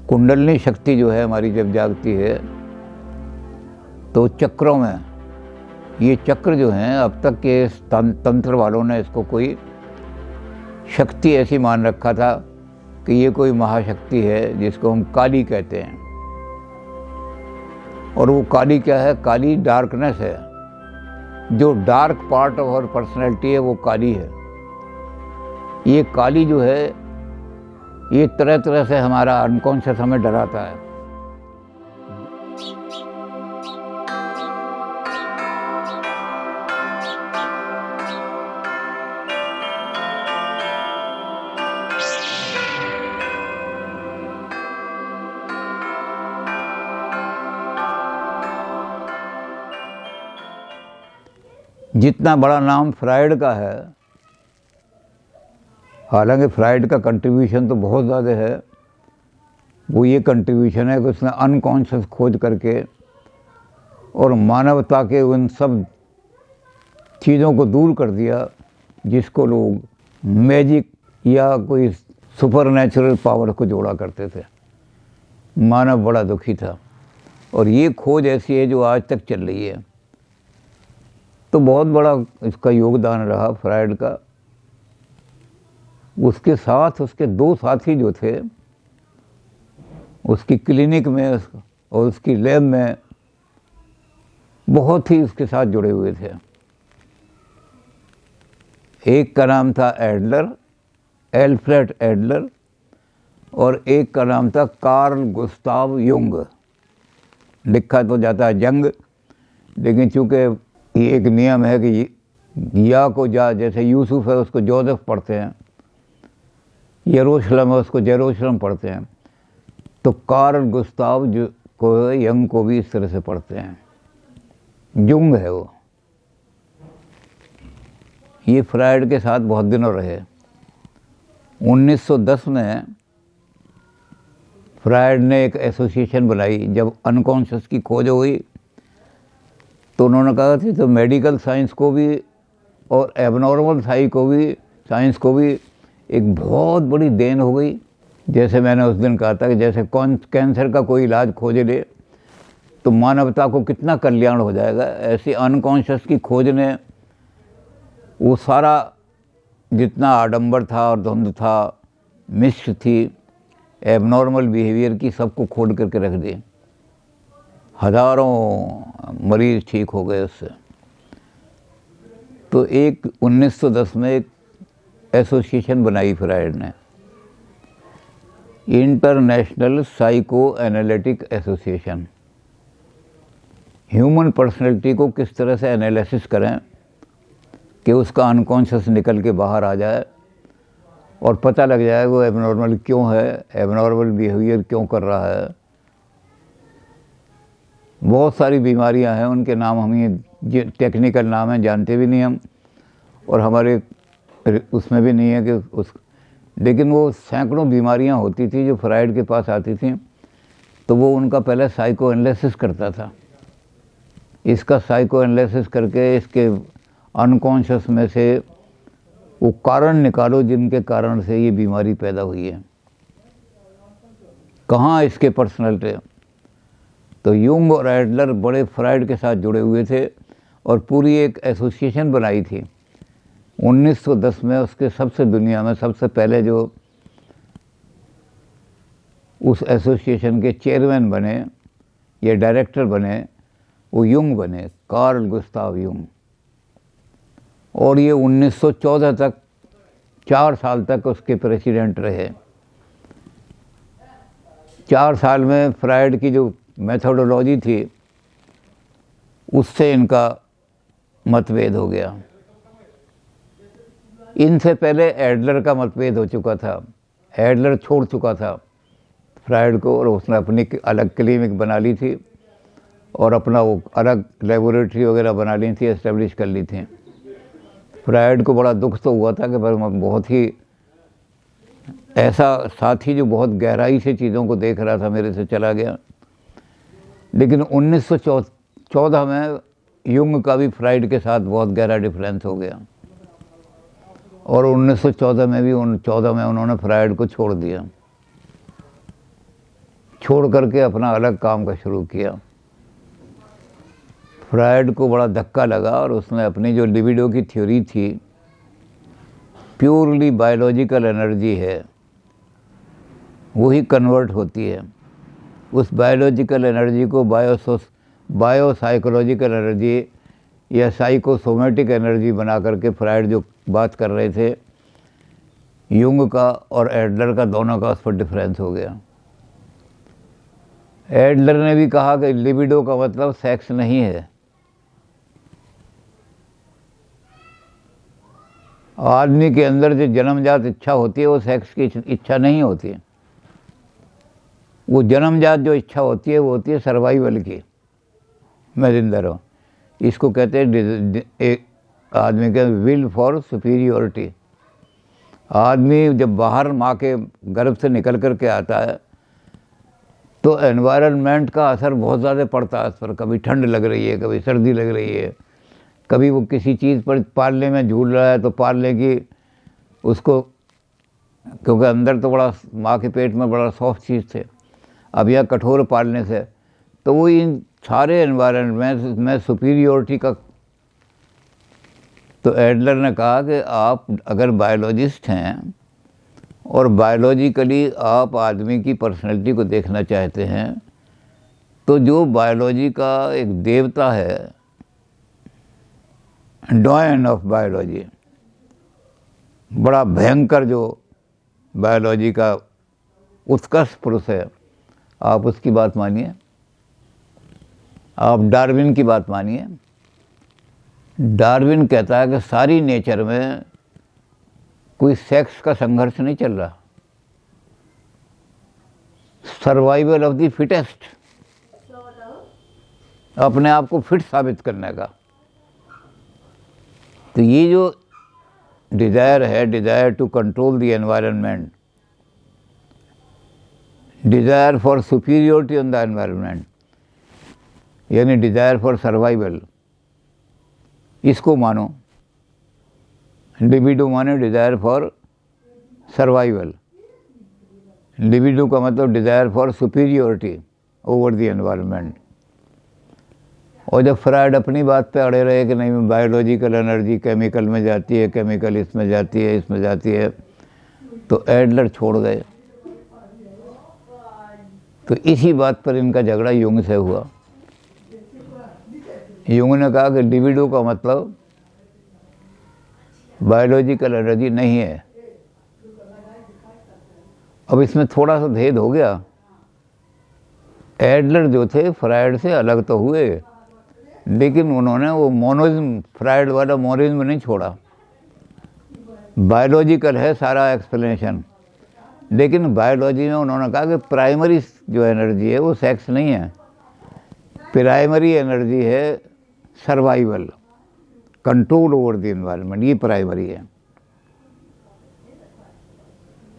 कुंडलिनी शक्ति जो है हमारी जब जागती है तो चक्रों में, ये चक्र जो हैं अब तक के तंत्र वालों ने इसको कोई शक्ति ऐसी मान रखा था कि ये कोई महाशक्ति है जिसको हम काली कहते हैं। और वो काली क्या है? काली डार्कनेस है। जो dark part of our personality है वो काली है। ये काली जो है ये तरह तरह से हमारा अनकॉन्शियस हमें डराता है। जितना बड़ा नाम फ्राइड का है, हालांकि फ्राइड का कंट्रीब्यूशन तो बहुत ज़्यादा है, वो ये कंट्रीब्यूशन है कि उसने अनकॉन्शियस खोज करके और मानवता के उन सब चीज़ों को दूर कर दिया जिसको लोग मैजिक या कोई सुपर नेचुरल पावर को जोड़ा करते थे। मानव बड़ा दुखी था और ये खोज ऐसी है जो आज तक चल रही है। तो बहुत बड़ा इसका योगदान रहा फ्राइड का। उसके साथ उसके दो साथी जो थे उसकी क्लिनिक में और उसकी लैब में बहुत ही उसके साथ जुड़े हुए थे। एक का नाम था एडलर, एल्फ्रेड एडलर, और एक का नाम था कार्ल गुस्ताव युंग। लिखा तो जाता है जंग, लेकिन चूँकि ये एक नियम है कि या को जा, जैसे यूसुफ है उसको जोसेफ पढ़ते हैं, यरूशलेम है उसको जेरूशलेम पढ़ते हैं, तो कार्ल गुस्ताव जो को यंग को भी इस तरह से पढ़ते हैं। जुंग है वो। ये फ्राइड के साथ बहुत दिनों रहे। 1910 में फ्राइड ने एक एसोसिएशन बनाई। जब अनकॉन्शियस की खोज हुई तो उन्होंने कहा था तो मेडिकल साइंस को भी और एबनॉर्मल साइंस को भी एक बहुत बड़ी देन हो गई। जैसे मैंने उस दिन कहा था कि जैसे कैंसर का कोई इलाज खोज ले तो मानवता को कितना कल्याण हो जाएगा, ऐसी अनकॉन्शियस की खोज ने वो सारा जितना आडंबर था और धुंध था, मिस्र थी, एबनॉर्मल बिहेवियर की, सबको खोल करके रख दी। हज़ारों मरीज ठीक हो गए उससे। तो एक 1910 में एक एसोसिएशन बनाई फ्राइड ने, international psycho analytic association. Human personality को किस तरह से एनालिसिस करें कि उसका अनकॉन्शियस निकल के बाहर आ जाए और पता लग जाए वो एबनॉर्मल क्यों है, एबनॉर्मल बिहेवियर क्यों कर रहा है। बहुत सारी बीमारियां हैं, उनके नाम हम ये टेक्निकल नाम हैं, जानते भी नहीं हम, और हमारे उसमें भी नहीं है कि लेकिन वो सैकड़ों बीमारियां होती थी जो फ्राइड के पास आती थी। तो वो उनका पहले साइको एनालिसिस करता था। इसका साइको एनालिसिस करके इसके अनकॉन्शियस में से वो कारण निकालो जिनके कारण से ये बीमारी पैदा हुई है, कहाँ इसके पर्सनैलिटी। तो युंग और एडलर बड़े फ्राइड के साथ जुड़े हुए थे और पूरी एक एसोसिएशन बनाई थी 1910 में। उसके सबसे दुनिया में सबसे पहले जो उस एसोसिएशन के चेयरमैन बने या डायरेक्टर बने वो युंग बने, कार्ल गुस्ताव युंग। और ये 1914 तक 4 साल तक उसके प्रेसिडेंट रहे। 4 साल में फ्राइड की जो मेथोडोलॉजी थी उससे इनका मतभेद हो गया। इनसे पहले एडलर का मतभेद हो चुका था। एडलर छोड़ चुका था फ्राइड को और उसने अपनी अलग क्लिनिक बना ली थी और अपना वो अलग लेबोरेटरी वगैरह बना ली थी, एस्टेब्लिश कर ली थी। फ्राइड को बड़ा दुख तो हुआ था कि बहुत ही ऐसा साथी जो बहुत गहराई से चीज़ों को देख रहा था मेरे से चला गया। लेकिन 1914 में युंग का भी फ्राइड के साथ बहुत गहरा डिफरेंस हो गया और 1914 में भी 14 में उन्होंने फ्राइड को छोड़ दिया। छोड़ करके अपना अलग काम का शुरू किया। फ्रायड को बड़ा धक्का लगा और उसने अपनी जो लिबिडो की थ्योरी थी, प्योरली बायोलॉजिकल एनर्जी है, वही कन्वर्ट होती है। उस बायोलॉजिकल एनर्जी को बायोसाइकोलॉजिकल एनर्जी या साइकोसोमेटिक एनर्जी बना करके फ्रायड जो बात कर रहे थे, युंग का और एडलर का दोनों का उस पर डिफरेंस हो गया। एडलर ने भी कहा कि लिबिडो का मतलब सेक्स नहीं है। आदमी के अंदर जो जन्मजात इच्छा होती है वो सेक्स की इच्छा नहीं होती है। वो जन्मजात जो इच्छा होती है वो होती है सर्वाइवल की, मैं जिंदा रहूं। इसको कहते हैं एक आदमी के विल फॉर सुपीरियोरिटी। आदमी जब बाहर माँ के गर्भ से निकल कर के आता है तो एनवायरनमेंट का असर बहुत ज़्यादा पड़ता है उस पर। कभी ठंड लग रही है, कभी सर्दी लग रही है, कभी वो किसी चीज़ पर पालने में झूल रहा है तो पालने की उसको, क्योंकि अंदर तो बड़ा माँ के पेट में बड़ा सॉफ्ट चीज़ थे, अब यह कठोर पालने से, तो वो इन सारे एनवायरनमेंट में सुपीरियोरिटी का। तो एडलर ने कहा कि आप अगर बायोलॉजिस्ट हैं और बायोलॉजिकली आप आदमी की पर्सनैलिटी को देखना चाहते हैं, तो जो बायोलॉजी का एक देवता है, डॉयन ऑफ बायोलॉजी, बड़ा भयंकर जो बायोलॉजी का उत्कृष्ट पुरुष है, आप उसकी बात मानिए, आप डार्विन की बात मानिए। डार्विन कहता है कि सारी नेचर में कोई सेक्स का संघर्ष नहीं चल रहा, सर्वाइवल ऑफ द फिटेस्ट, अपने आप को फिट साबित करने का। तो ये जो डिज़ायर है, desire to control the environment, desire for superiority on the environment, यानी डिज़ायर फॉर सर्वाइवल, इसको मानो। लिबिडो माने डिज़ायर फॉर सर्वाइवल। लिबिडो का मतलब desire for superiority over the environment. और जब फ्रायड अपनी बात पे अड़े रहे कि नहीं, बायोलॉजिकल एनर्जी केमिकल में जाती है, केमिकल इसमें जाती है, इसमें जाती है, तो एडलर छोड़ गए। तो इसी बात पर इनका झगड़ा युंग से हुआ। युंग ने कहा कि लिबिडो का मतलब बायोलॉजिकल एनर्जी नहीं है। अब इसमें थोड़ा सा भेद हो गया। एडलर जो थे फ्रायड से अलग तो हुए, लेकिन उन्होंने वो मोनोइज्म, फ्रायड वाला मोनोइज्म नहीं छोड़ा। बायोलॉजिकल है सारा एक्सप्लेनेशन, लेकिन बायोलॉजी में उन्होंने कहा कि प्राइमरी जो एनर्जी है वो सेक्स नहीं है, प्राइमरी एनर्जी है survival, control over the environment, ये प्राइमरी है।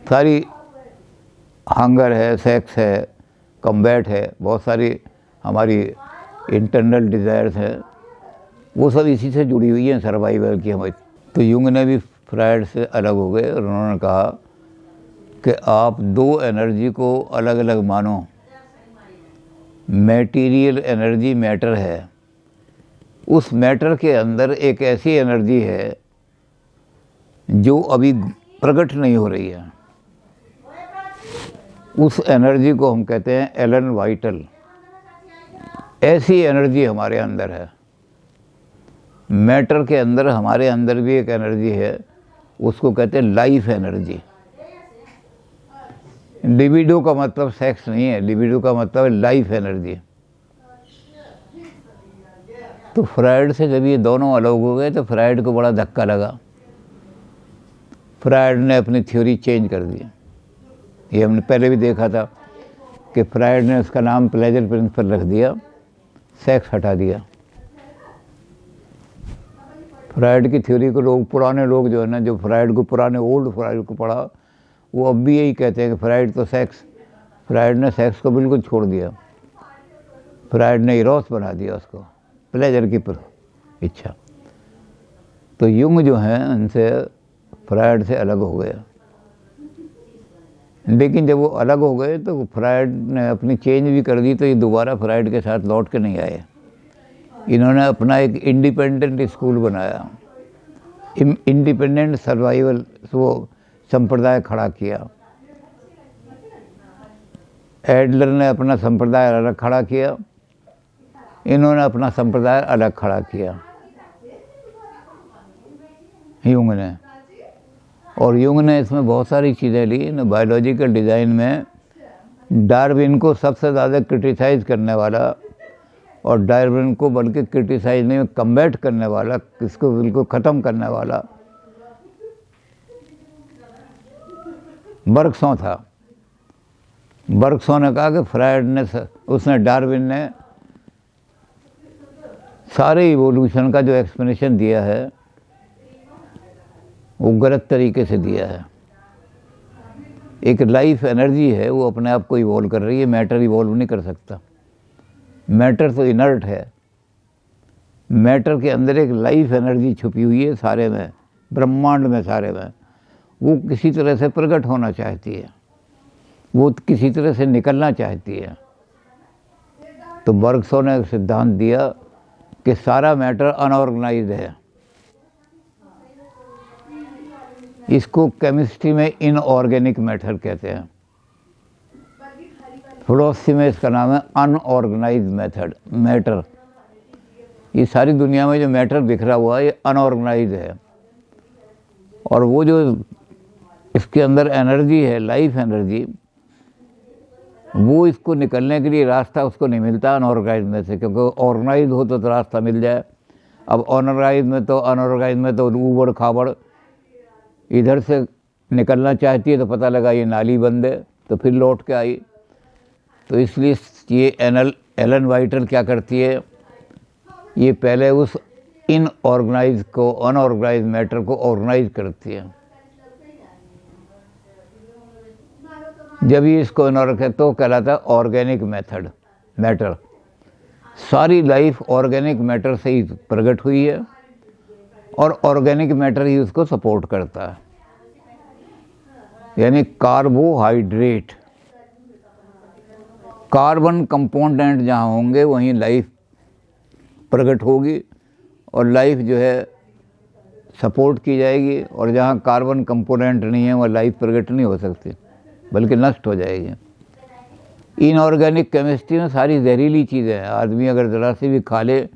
सारी हंगर है, सेक्स है, कम्बैट है, बहुत सारी हमारी इंटरनल डिज़ायर्स हैं, वो सब इसी से जुड़ी हुई हैं सर्वाइवल की हमारी। तो युंग ने भी फ्रायड से अलग हो गए और उन्होंने कहा कि आप दो एनर्जी को अलग अलग मानो। मैटीरियल एनर्जी मैटर है, उस मैटर के अंदर एक ऐसी एनर्जी है जो अभी प्रकट नहीं हो रही है, उस एनर्जी को हम कहते हैं एलन वाइटल। ऐसी एनर्जी हमारे अंदर है, मैटर के अंदर, हमारे अंदर भी एक एनर्जी है, उसको कहते हैं लाइफ एनर्जी। लिबिडो का मतलब सेक्स नहीं है, लिबिडो का मतलब है लाइफ एनर्जी। तो फ्रायड से जब ये दोनों अलग हो गए तो फ्रायड को बड़ा धक्का लगा। फ्रायड ने अपनी थ्योरी चेंज कर दी। ये हमने पहले भी देखा था कि फ्रायड ने उसका नाम प्लेजर प्रिंसिपल रख दिया, सेक्स हटा दिया। फ्रायड की थ्योरी को लोग, पुराने लोग जो है ना, जो फ्रायड को, पुराने ओल्ड फ्रायड को पढ़ा, वो अब भी यही कहते हैं कि फ्रायड तो सेक्स, फ्रायड ने सेक्स को बिल्कुल छोड़ दिया। फ्रायड ने इरोस बना दिया उसको, प्लेजर की इच्छा। तो युंग जो हैं उनसे, फ्रायड से अलग हो गया। लेकिन जब वो अलग हो गए तो फ्रायड ने अपनी चेंज भी कर दी, तो ये दोबारा फ्रायड के साथ लौट के नहीं आए। इन्होंने अपना एक इंडिपेंडेंट स्कूल बनाया, इंडिपेंडेंट सर्वाइवल वो संप्रदाय खड़ा किया। एडलर ने अपना संप्रदाय अलग खड़ा किया, इन्होंने अपना संप्रदाय अलग खड़ा किया, यूंग ने। और यूंग ने इसमें बहुत सारी चीज़ें ली। बायोलॉजिकल डिज़ाइन में डार्विन को सबसे ज़्यादा क्रिटिसाइज़ करने वाला, और डार्विन को बल्कि क्रिटिसाइज नहीं कम्बैट करने वाला, इसको बिल्कुल ख़त्म करने वाला बर्गसॉ था। बर्गसॉ ने कहा कि फ्रायड ने, उसने डार्विन ने सारे इवोल्यूशन का जो एक्सप्लेनेशन दिया है वो गलत तरीके से दिया है। एक लाइफ एनर्जी है, वो अपने आप को इवॉल्व कर रही है, मैटर इवॉल्व नहीं कर सकता। मैटर तो इनर्ट है, मैटर के अंदर एक लाइफ एनर्जी छुपी हुई है सारे में, ब्रह्मांड में, सारे में। वो किसी तरह से प्रकट होना चाहती है, वो किसी तरह से निकलना चाहती है। तो बर्गसॉ ने सिद्धांत दिया कि सारा मैटर अनऑर्गेनाइज्ड है। इसको केमिस्ट्री में इनऑर्गेनिक मैटर कहते हैं, फिलोसफी में इसका नाम है अनऑर्गेनाइज्ड मैटर। ये सारी दुनिया में जो मैटर बिखरा हुआ है ये अनऑर्गेनाइज्ड है, और वो जो इसके अंदर एनर्जी है, लाइफ एनर्जी, वो इसको निकलने के लिए रास्ता उसको नहीं मिलता अनऑर्गेनाइज्ड में से, क्योंकि ऑर्गेनाइज हो तो रास्ता मिल जाए। अब अनऑर्गेनाइज में तो ऊबड़ खाबड़ इधर से निकलना चाहती है, तो पता लगा ये नाली बंद है, तो फिर लौट के आई। तो इसलिए ये एलन वाइटल क्या करती है, ये पहले उस इनऑर्गेनाइज को, अनऑर्गेनाइज मैटर को ऑर्गेनाइज करती है। जब ये इसको इनऑर्गेनाइज तो कहलाता है ऑर्गेनिक मैटर। सारी लाइफ ऑर्गेनिक मैटर से ही प्रकट हुई है, और ऑर्गेनिक मैटर ही उसको सपोर्ट करता है। यानी कार्बोहाइड्रेट, कार्बन कंपोनेंट जहाँ होंगे वहीं लाइफ प्रकट होगी, और लाइफ जो है सपोर्ट की जाएगी, और जहाँ कार्बन कंपोनेंट नहीं है वहाँ लाइफ प्रकट नहीं हो सकती, बल्कि नष्ट हो जाएगी। इनऑर्गेनिक केमिस्ट्री में सारी जहरीली चीज़ें हैं। आदमी अगर ज़रा सी भी खा ले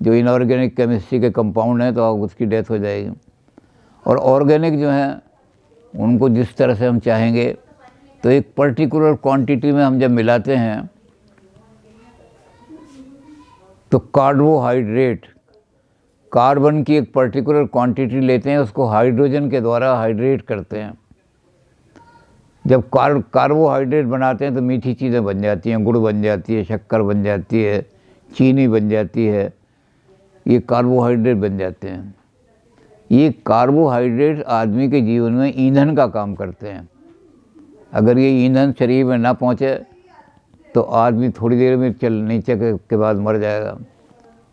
जो इनऑर्गेनिक केमिस्ट्री के कंपाउंड हैं, तो उसकी डेथ हो जाएगी। और ऑर्गेनिक जो हैं उनको जिस तरह से हम चाहेंगे, तो एक पर्टिकुलर क्वांटिटी में हम जब मिलाते हैं तो कार्बोहाइड्रेट, कार्बन की एक पर्टिकुलर क्वांटिटी लेते हैं, उसको हाइड्रोजन के द्वारा हाइड्रेट करते हैं। जब कार्बोहाइड्रेट बनाते हैं तो मीठी चीज़ें बन जाती हैं, गुड़ बन जाती है, शक्कर बन जाती है, चीनी बन जाती है, ये कार्बोहाइड्रेट बन जाते हैं। ये कार्बोहाइड्रेट आदमी के जीवन में ईंधन का काम करते हैं। अगर ये ईंधन शरीर में ना पहुँचे तो आदमी थोड़ी देर में नीचे के बाद मर जाएगा।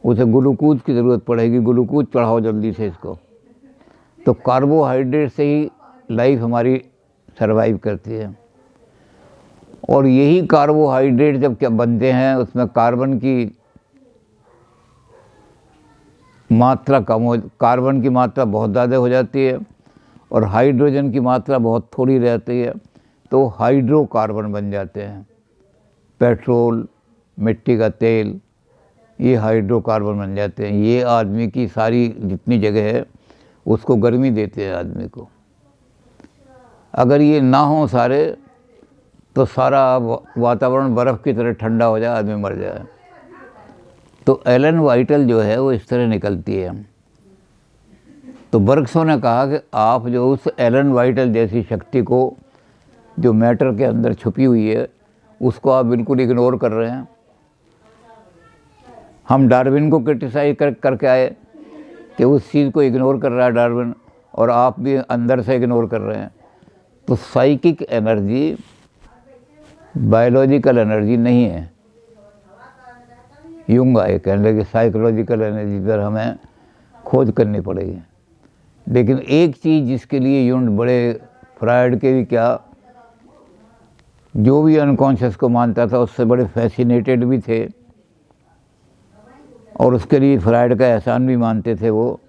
उसे ग्लूकोज की ज़रूरत पड़ेगी, ग्लूकोज चढ़ाओ जल्दी से इसको। तो कार्बोहाइड्रेट से ही लाइफ हमारी सर्वाइव करती है। और यही कार्बोहाइड्रेट जब क्या बनते हैं, उसमें कार्बन की मात्रा कार्बन की मात्रा बहुत ज़्यादा हो जाती है, और हाइड्रोजन की मात्रा बहुत थोड़ी रहती है, तो हाइड्रोकार्बन बन जाते हैं। पेट्रोल, मिट्टी का तेल, ये हाइड्रोकार्बन बन जाते हैं। ये आदमी की सारी जितनी जगह है उसको गर्मी देते हैं आदमी को। अगर ये ना हो सारे, तो सारा वातावरण बर्फ़ की तरह ठंडा हो जाए, आदमी मर जाए। तो एलन वाइटल जो है वो इस तरह निकलती है। तो बर्गसॉ ने कहा कि आप जो उस एलन वाइटल जैसी शक्ति को, जो मैटर के अंदर छुपी हुई है, उसको आप बिल्कुल इग्नोर कर रहे हैं। हम डार्विन को क्रिटिसाइज करके आए कि उस चीज़ को इग्नोर कर रहा है डार्विन, और आप भी अंदर से इग्नोर कर रहे हैं। तो साइकिक एनर्जी बायोलॉजिकल एनर्जी नहीं है। यूंग आए कहने लगे साइकोलॉजिकल एनर्जी पर हमें खोज करनी पड़ेगी। लेकिन एक चीज़ जिसके लिए यूंग बड़े, फ्रायड के भी क्या, जो भी अनकॉन्शियस को मानता था उससे बड़े फैसिनेटेड भी थे और उसके लिए फ्राइड का एहसान भी मानते थे वो।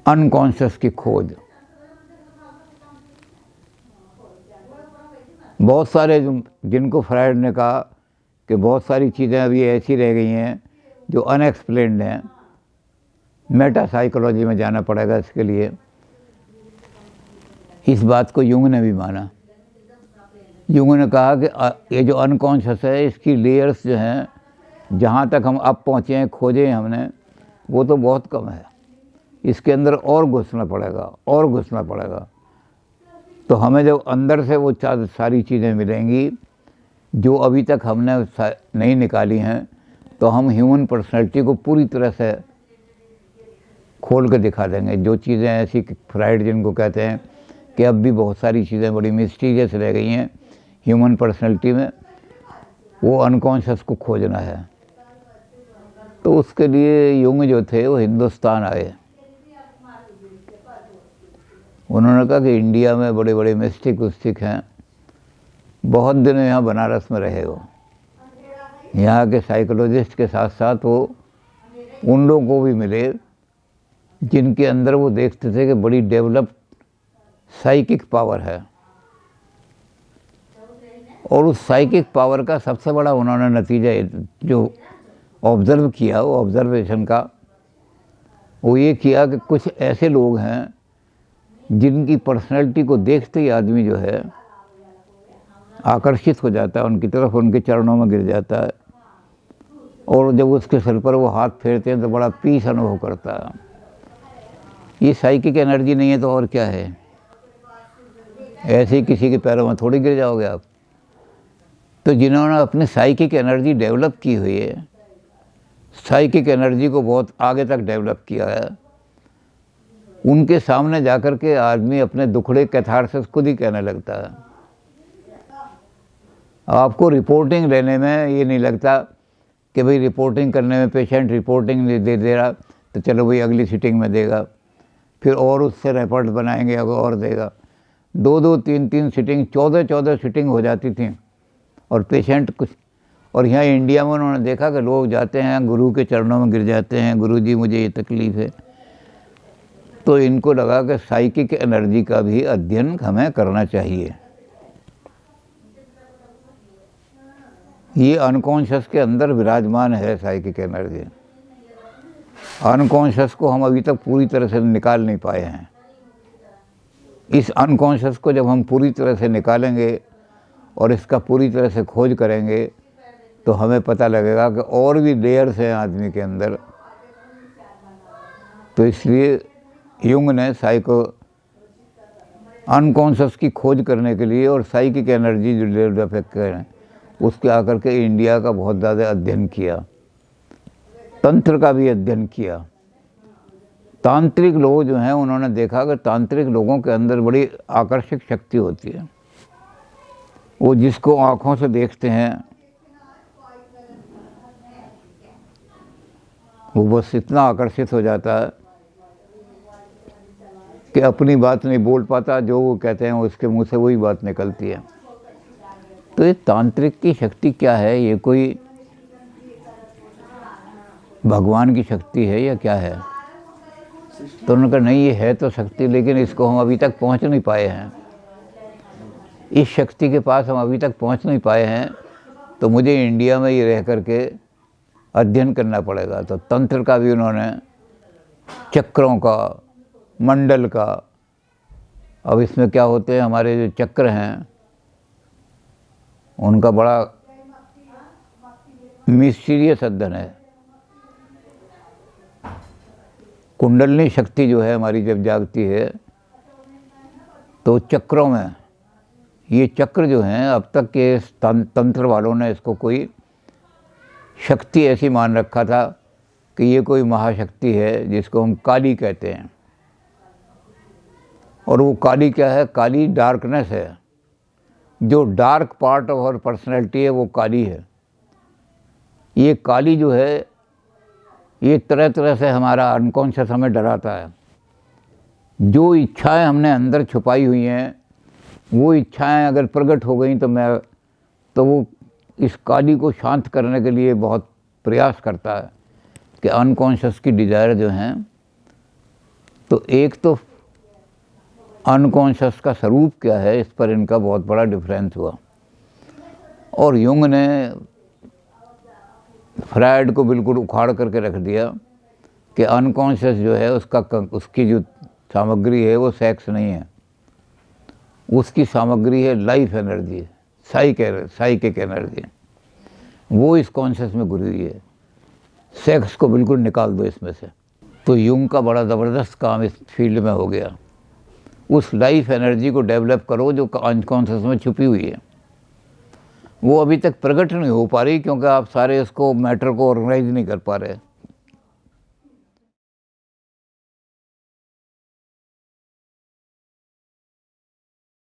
अनकॉन्शियस की खोज, बहुत सारे जिनको फ्राइड ने कहा कि बहुत सारी चीज़ें अभी ऐसी रह गई हैं जो अनएक्सप्लेन्ड हैं, मेटा साइकोलॉजी में जाना पड़ेगा इसके लिए। इस बात को यूंग ने भी माना। यूंग ने कहा कि ये जो अनकॉन्शियस है इसकी लेयर्स जो हैं, जहाँ तक हम अब पहुँचे हैं, खोजे हैं हमने, वो तो बहुत कम है। इसके अंदर और घुसना पड़ेगा, और घुसना पड़ेगा। तो हमें जब अंदर से वो सारी चीज़ें मिलेंगी जो अभी तक हमने नहीं निकाली हैं, तो हम ह्यूमन पर्सनैलिटी को पूरी तरह से खोल के दिखा देंगे। जो चीज़ें ऐसी फ्राइड जिनको कहते हैं कि अब भी बहुत सारी चीज़ें बड़ी मिस्टीरियस रह गई हैं ह्यूमन पर्सनैलिटी में, वो अनकॉन्शियस को खोजना है। तो उसके लिए यूंग जो थे वो हिंदुस्तान आए। उन्होंने कहा कि इंडिया में बड़े बड़े मिस्टिक उस्टिक हैं, बहुत दिन यहाँ बनारस में रहे हो। यहाँ के साइकोलॉजिस्ट के साथ साथ वो उन लोगों को भी मिले जिनके अंदर वो देखते थे कि बड़ी डेवलप्ड साइकिक पावर है। और उस साइकिक पावर का सबसे बड़ा उन्होंने नतीजा जो ऑब्ज़र्व किया, वो ऑब्ज़र्वेशन का, वो ये किया कि कुछ ऐसे लोग हैं जिनकी पर्सनैलिटी को देखते ही आदमी जो है आकर्षित हो जाता है उनकी तरफ, उनके चरणों में गिर जाता है, और जब उसके सिर पर वो हाथ फेरते हैं तो बड़ा पीस अनुभव करता है। ये साइकिक एनर्जी नहीं है तो और क्या है? ऐसे ही किसी के पैरों में थोड़ी गिर जाओगे आप। तो जिन्होंने अपनी साइकिक एनर्जी डेवलप की हुई है, साइकिक एनर्जी को बहुत आगे तक डेवलप किया है, उनके सामने जाकर के आदमी अपने दुखड़े कैथारसिस खुद ही कहने लगता है। आपको रिपोर्टिंग लेने में ये नहीं लगता कि भाई रिपोर्टिंग करने में पेशेंट रिपोर्टिंग दे रहा तो चलो भाई अगली सीटिंग में देगा, फिर और उससे रिपोर्ट बनाएंगे और देगा। 2-2, 3-3 सीटिंग, 14-14 सीटिंग हो जाती थी और पेशेंट कुछ। और यहाँ इंडिया में उन्होंने देखा कि लोग जाते हैं गुरु के चरणों में गिर जाते हैं, गुरु जी मुझे ये तकलीफ़ है। तो इनको लगा कि साइकिक एनर्जी का भी अध्ययन हमें करना चाहिए। ये अनकॉन्शियस के अंदर विराजमान है साइकिक एनर्जी। अनकॉन्शियस को हम अभी तक पूरी तरह से निकाल नहीं पाए हैं। इस अनकॉन्शियस को जब हम पूरी तरह से निकालेंगे और इसका पूरी तरह से खोज करेंगे तो हमें पता लगेगा कि और भी लेयर्स हैं आदमी के अंदर। तो इसलिए यूंग ने अनकॉन्शियस की खोज करने के लिए और साइकिक एनर्जी जो डेवलप करें उसके आकर के इंडिया का बहुत ज़्यादा अध्ययन किया, तंत्र का भी अध्ययन किया। तांत्रिक लोग जो हैं उन्होंने देखा कि तांत्रिक लोगों के अंदर बड़ी आकर्षक शक्ति होती है। वो जिसको आँखों से देखते हैं वो बस इतना आकर्षित हो जाता है कि अपनी बात नहीं बोल पाता, जो वो कहते हैं उसके मुंह से वही बात निकलती है। तो ये तांत्रिक की शक्ति क्या है? ये कोई भगवान की शक्ति है या क्या है? तो उन्होंने कहा नहीं, ये है तो शक्ति, लेकिन इसको हम अभी तक पहुंच नहीं पाए हैं। इस शक्ति के पास हम अभी तक पहुंच नहीं पाए हैं, तो मुझे इंडिया में ये रह करके अध्ययन करना पड़ेगा। तो तंत्र का भी उन्होंने, चक्रों का, मंडल का। अब इसमें क्या होते हैं, हमारे जो चक्र हैं उनका बड़ा मिस्टीरियस अध्ययन है। कुंडलनी शक्ति जो है हमारी जब जागती है तो चक्रों में, ये चक्र जो हैं अब तक के तंत्र वालों ने इसको कोई शक्ति ऐसी मान रखा था कि ये कोई महाशक्ति है जिसको हम काली कहते हैं। और वो काली क्या है? काली डार्कनेस है। जो dark part of our personality है वो काली है। ये काली जो है ये तरह तरह से हमारा अनकॉन्शियस हमें डराता है। जो इच्छाएं हमने अंदर छुपाई हुई हैं वो इच्छाएं अगर प्रकट हो गई तो वो इस काली को शांत करने के लिए बहुत प्रयास करता है कि अनकॉन्शियस की डिज़ायर जो हैं, तो एक तो अनकॉन्शियस का स्वरूप क्या है, इस पर इनका बहुत बड़ा डिफरेंस हुआ। और युंग ने फ्रायड को बिल्कुल उखाड़ करके रख दिया कि अनकॉन्शियस जो है उसकी जो सामग्री है वो सेक्स नहीं है, उसकी सामग्री है लाइफ एनर्जी, साइकिक एनर्जी, वो इस कॉन्शियस में घुरी हुई है। सेक्स को बिल्कुल निकाल दो इसमें से। तो युंग का बड़ा ज़बरदस्त काम इस फील्ड में हो गया। उस लाइफ एनर्जी को डेवलप करो जो अनकॉन्शियस में छुपी हुई है। वो अभी तक प्रकट नहीं हो पा रही क्योंकि आप सारे इसको मैटर को ऑर्गेनाइज नहीं कर पा रहे।